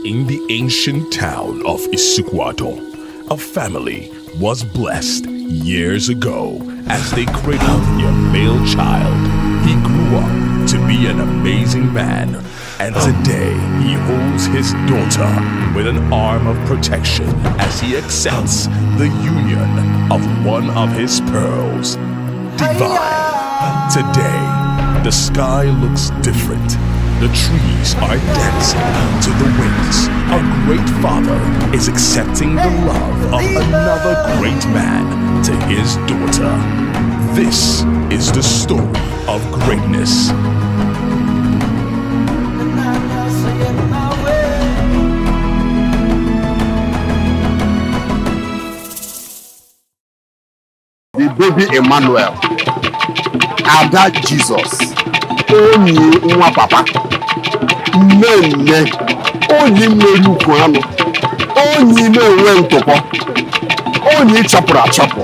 In the ancient town of Isiukwuato, a family was blessed years ago as they cradled their male child. He grew up to be an amazing man, and today he holds his daughter with an arm of protection as he accepts the union of one of his pearls. Divine. Today, the sky looks different. The trees are dancing to the winds. A great father is accepting the love of another great man to his daughter. This is the story of greatness. The baby Emmanuel, Ada Jesus, onye nwa papa, nne, onye mmeri ukwu anụ, onye na-enwe ntụpọ, onye chapụrụ achapụ,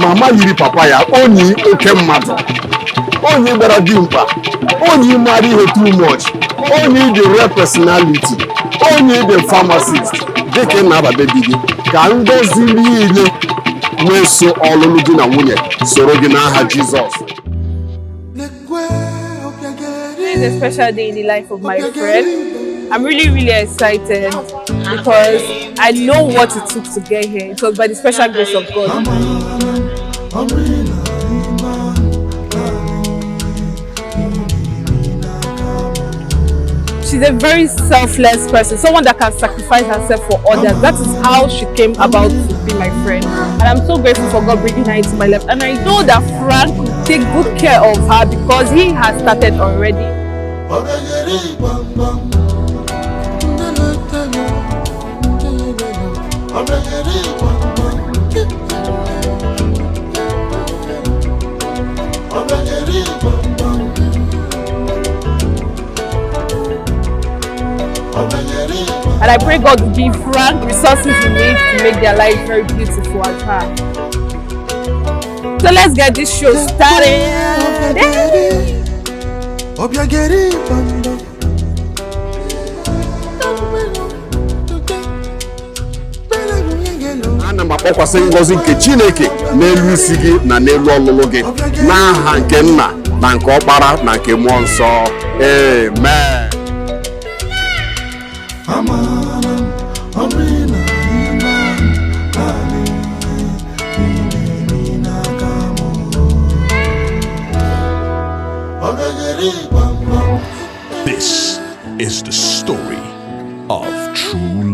mama yiri papa ya, onye oke mmadụ, onye gbara dimkpa, onye mara ihe too much, onye the rare personality, onye the pharmacist, dịka na-aba bebi gị, ka ngozi niile na-eso ọlụlụ di na nwunye soro gị n'aha Jizọs. This is a special day in the life of my friend. I'm really excited because I know what it took to get here. It was by the special grace of God. She's a very selfless person, someone that can sacrifice herself for others. That is how she came about to be my friend. And I'm so grateful for God bringing her into my life. And I know that Frank will take good care of her because he has started already. And I pray God will give Frank resources he needs to make their life very beautiful as her. So let's get this show started. Ana m akpọkwasị ngọzi nke Chineke n'elu isi gị na n'elu ọlụlụ gị n'aha nke Nna na nke Ọkpara na nke Mmụọ Nsọ. Amen. This is the story of true